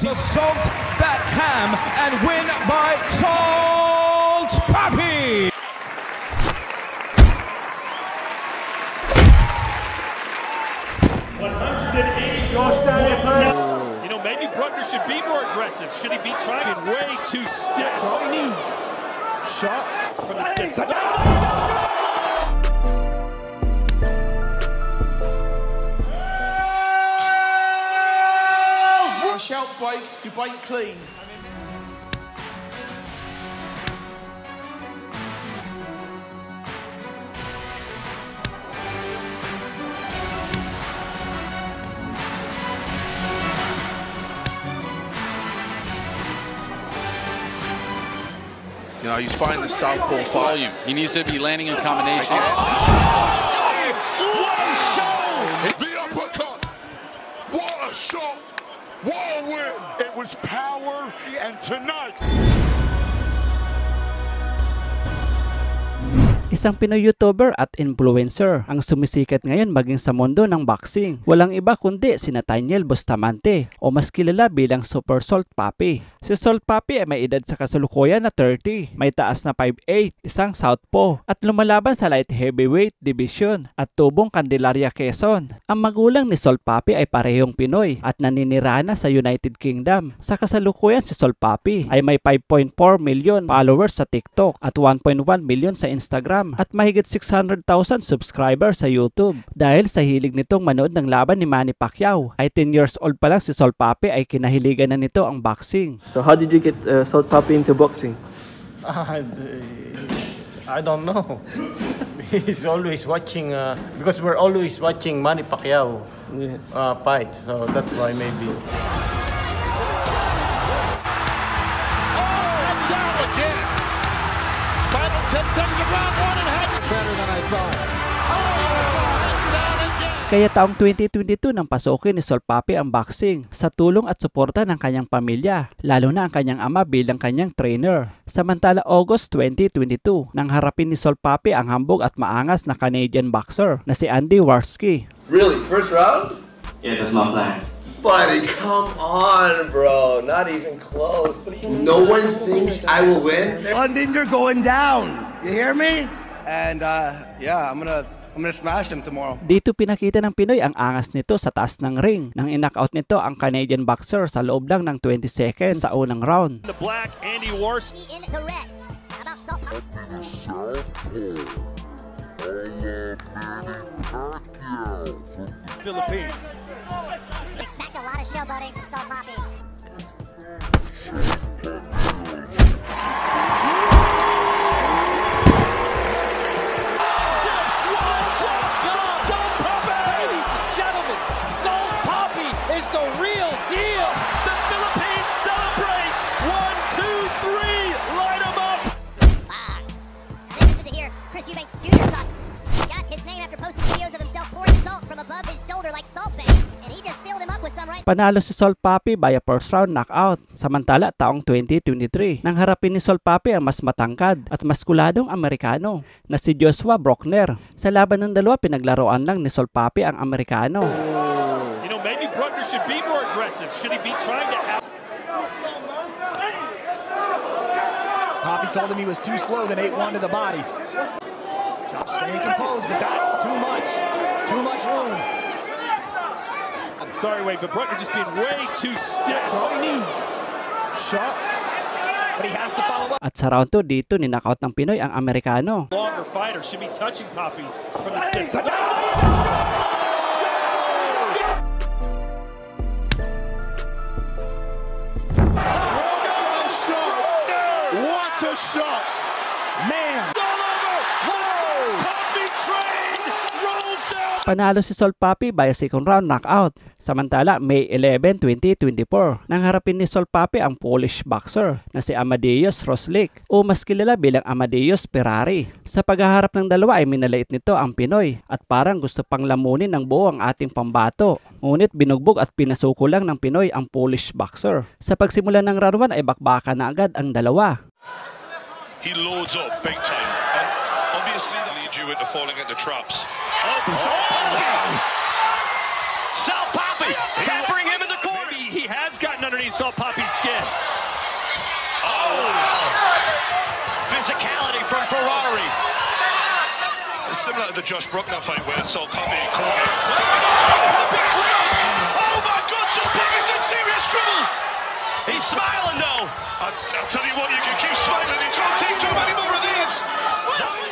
to Salt That Ham and win by Salt Papi. You know, maybe Bruckner should be more aggressive. Should he be trying way too stiff? Knees. Shot from the distance. Shout bike, you bike clean. You know, he's finding the southpaw volume. He needs to be landing in combination. What a shot! The uppercut! What a shot! What a win! It was power, and tonight... Isang Pinoy YouTuber at influencer ang sumisikat ngayon maging sa mundo ng boxing. Walang iba kundi sina Taniel Bustamante o mas kilala bilang Super Salt Papi. Si Salt Papi ay may edad sa kasalukuyan na 30, may taas na 5'8", isang southpaw at lumalaban sa light heavyweight division at tubong Candelaria, Quezon. Ang magulang ni Salt Papi ay parehong Pinoy at naninirahan na sa United Kingdom. Sa kasalukuyan si Salt Papi ay may 5.4 million followers sa TikTok at 1.1 million sa Instagram at mahigit 600,000 subscribers sa YouTube. Dahil sa hilig nitong manood ng laban ni Manny Pacquiao, ay 10 years old pa lang si Salt Papi ay kinahiligan na nito ang boxing. So how did you get Salt Papi into boxing? I don't know. He's always watching, because we're always watching Manny Pacquiao fight, so that's why maybe. Final 10 seconds of round one and head. Better than I thought. Kaya taong 2022 nang pasukin ni Salt Papi ang boxing sa tulong at suporta ng kanyang pamilya, lalo na ang kanyang ama bilang kanyang trainer. Samantala August 2022 nang harapin ni Salt Papi ang hambog at maangas na Canadian boxer na si Andy Warski. Really? First round? Yeah, that's my plan. Buddy, come on, bro. Not even close. No one thinks I will win. London, you're going down. You hear me? And yeah, I'm gonna smash him tomorrow. Dito pinakita ng Pinoy ang angas nito sa taas ng ring nang in-knockout nito ang Canadian boxer sa loob lang ng 20 seconds sa unang round. The black Andy Warski in the red. How about Salt Philippines. Expect a lot of showboating from Salt Papi. Is the real deal. The Philippines celebrate. 1, 2, 3. Light them up. Interested to hear Chris Eubanks Jr. got his name after posting videos of himself pouring salt from above his shoulder like Salt Bay, and he just filled him up with some right. Panalo si Salt Papi via first round knockout. Samantala taong 2023 nang harapin ni Salt Papi ang mas matangkad at maskuladong Amerikano na si Joshua Brockner. Sa laban ng dalawa pinaglaruan lang ni Salt Papi ang Amerikano. Maybe Bruckner should be more aggressive. Should he be trying to out? Papi told him he was too slow, then 8-1 to the body. Josh staying composed, but that's too much. Too much room. I'm sorry, Wade, but Bruckner just being way too stiff. Knees. Shot. But he has to follow up. At sa round 2 dito ninakaut ng Pinoy ang Amerikano. Longer fighter should be touching Papi from the distance. What a shot! Man! Panalo si Salt Papi via second round knockout. Samantala, May 11, 2024, nang harapin ni Salt Papi ang Polish boxer na si Amadeus Roslik o mas kilala bilang Amadeus Ferrari. Sa paghaharap ng dalawa ay minalait nito ang Pinoy at parang gusto pang lamunin ng buo ang ating pambato. Ngunit binugbog at pinasuko lang ng Pinoy ang Polish boxer. Sa pagsimula ng round 1 ay bakbakan na agad ang dalawa. He loads up big time, and obviously that leads you into falling into traps. Salt Papi! Gotta bring him in the corner! He has gotten underneath saw Papi's skin. Oh! Physicality from Ferrari. It's similar to the Josh Bruckner fight where Sol Papi caught him. Oh my God, Sol Papi's in serious trouble! He's smiling though. I'll tell you what, you can keep smiling. You can't take too many more of these.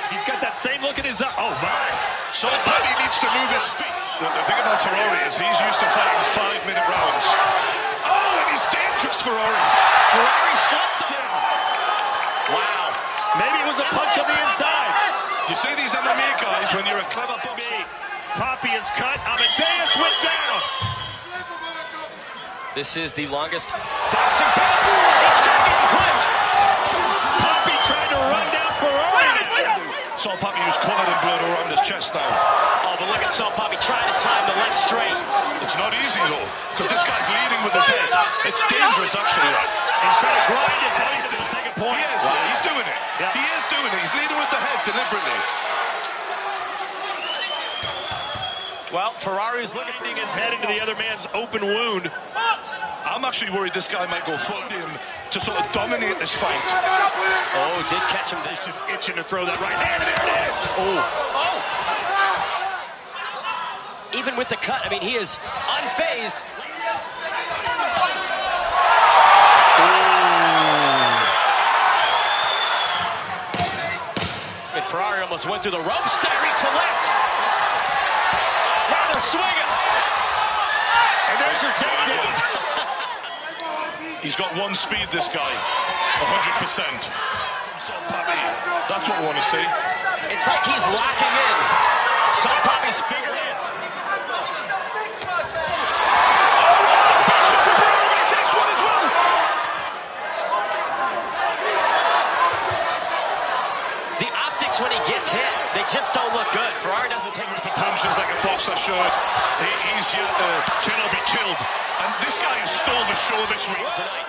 He's got that same look in his eye. Oh my! Sol Papi needs to move his feet. The thing about Ferrari is he's used to fighting 5-minute rounds. Oh, and he's dangerous, Ferrari. Ferrari slumped him. Wow. Maybe it was a punch on the inside. You see these MMA guys when you're a clever boxer. Papi is cut. Amadeus went down. This is the longest boxing bout. It's getting clipped. Papi trying to run down Ferrari. Sol Papi who's covered in blood around his chest now. Oh, but look at Sol Papi trying to time the left straight. It's not easy though, because this guy's leading with his head. It's dangerous actually. He's trying to grind his head. He's going to take a point. He is, yeah, he's doing it. Yeah. He is doing it. He's leading with the head deliberately. Well, Ferrari's looking his head into the other man's open wound. I'm actually worried this guy might go full in to sort of dominate this fight. Oh, did catch him. He's just itching to throw that right hand. There it is. Oh. Even with the cut, I mean, he is unfazed. And Ferrari almost went through the ropes. Staggering to left. Rather swinging. And there's your takedown. He's got one speed, this guy. 100%. Sol Papi. That's what I want to see. It's like he's locking in. Sol Papi's finger in. The optics when he gets hit, they just don't look good. Ferrari doesn't take the punches like a boxer should. He's yet cannot be killed. And this guy has stole the show this week tonight.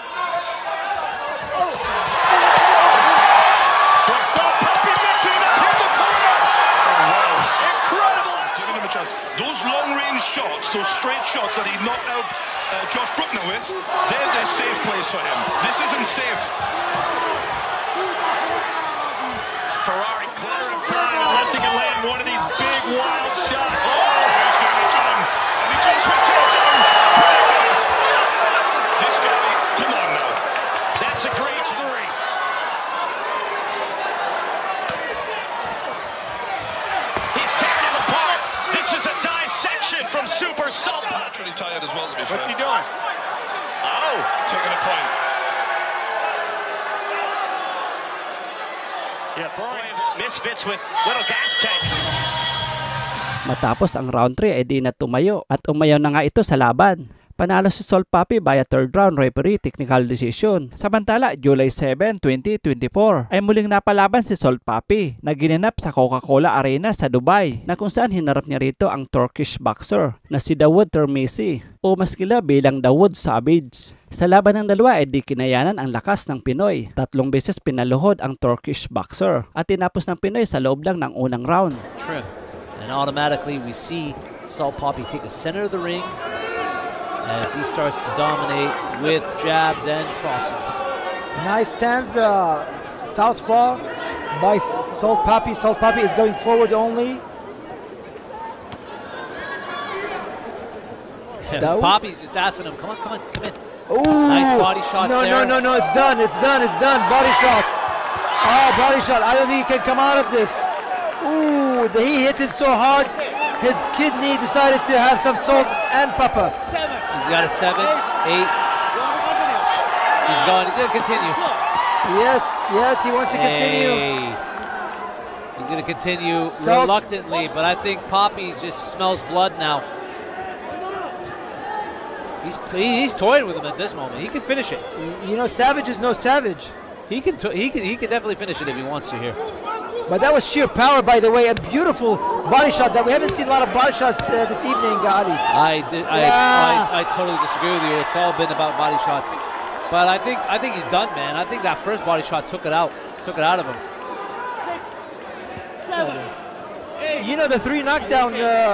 Sol Papi mixing it up in the corner. Oh, wow. Incredible. He's giving him a chance. Those long-range shots, those straight shots that he knocked out Josh Bruckner with, they're the safe place for him. This isn't safe. Ferrari clearing time and letting him land one of these big, wild shots. Oh, he's going to get him. And he goes for a takedown. This guy, come on now. That's a great three. He's taking him apart. This is a dissection from Super Sol. Naturally tired as well, to be fair. What's he doing? Oh, taking a point. Yeah, Ferrari misfits with little gas tank. Matapos ang round 3 ay di na tumayo at umayaw na nga ito sa laban. Panalo si Sol Papi via third round referee technical decision. Samantala, July 7, 2024 ay muling napalaban si Sol Papi na ginanap sa Coca-Cola Arena sa Dubai na kung saan hinarap niya rito ang Turkish boxer na si Dawood Termisi o mas kilala bilang Dawood Savage. Sa laban ng dalawa ay di kinayanan ang lakas ng Pinoy. 3 beses pinaluhod ang Turkish boxer at tinapos ng Pinoy sa loob lang ng unang round. Trim. And automatically we see Sol Papi take the center of the ring as he starts to dominate with jabs and crosses. Nice stance, southpaw by Sol Papi. Sol Papi is going forward only. Papi's just asking him, come on, come in. Ooh. Nice body shots there. No, it's done. Body shot. Oh, body shot. I don't think he can come out of this. Ooh, he hit it so hard, his kidney decided to have some salt and pepper. He's got a 7, 8. He's going to continue. Yes, he wants to continue. He's going to continue reluctantly, but I think Papi just smells blood now. He's toying with him at this moment. He can finish it. You know, Savage is no Savage. He can definitely finish it if he wants to here. But that was sheer power, by the way. A beautiful body shot that we haven't seen a lot of body shots this evening, Ali. I totally disagree with you. It's all been about body shots. But I think he's done, man. I think that first body shot took it out of him. 6, 7, 8. You know the 3 knockdown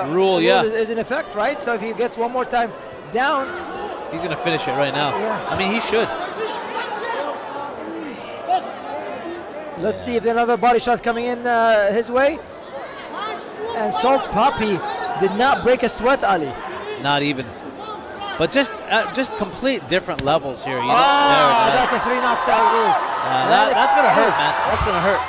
rule, yeah, is in effect, right? So if he gets one more time down, He's going to finish it right now. Yeah. I mean, he should. Let's see if another body shot coming in his way. And Salt Papi did not break a sweat, Ali. Not even. But just complete different levels here. You know? That's a 3 knockdown rule. That's going to hurt, man. That's going to hurt.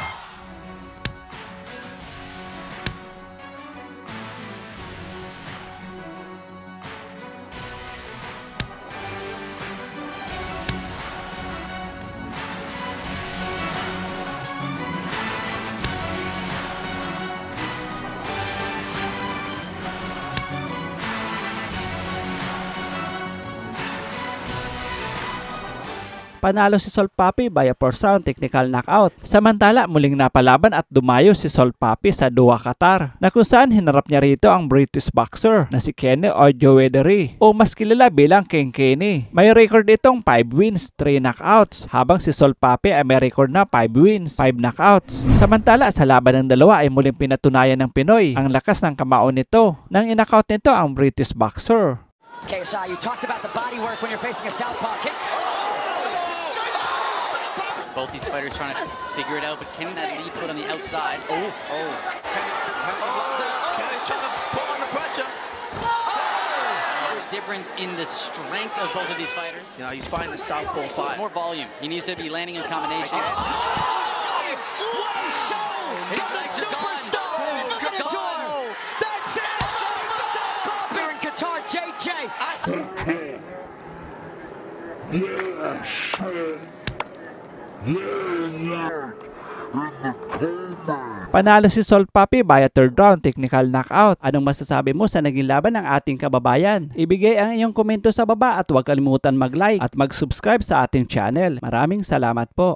Panalo si Salt Papi by a 4-round technical knockout. Samantala, muling napalaban at dumayo si Salt Papi sa Doha, Qatar, na kung saan hinarap niya rito ang British boxer na si Kenny Ojewederi o mas kilala bilang King Kenny. May record itong 5 wins, 3 knockouts, habang si Salt Papi ay may record na 5 wins, 5 knockouts. Samantala, sa laban ng dalawa ay muling pinatunayan ng Pinoy ang lakas ng kamao nito nang in-knockout nito ang British boxer. KSI, you talked about the body work when you're facing a southpaw kick. Both these fighters trying to figure it out, but Kenny that lead foot on the outside. Kenny has some luck there. Kenny's trying to put on the pressure. Difference in the strength of both of these fighters. You know, he's finding the southpaw fight. More volume. He needs to be landing in combinations. It's one show. The superstar. Look at it go. That's it. Southpaw here in Qatar, JJ. Panalo si Salt Papi by a 3rd round technical knockout. Anong masasabi mo sa naging laban ng ating kababayan? Ibigay ang iyong komento sa baba at huwag kalimutan mag-like at mag-subscribe sa ating channel. Maraming salamat po.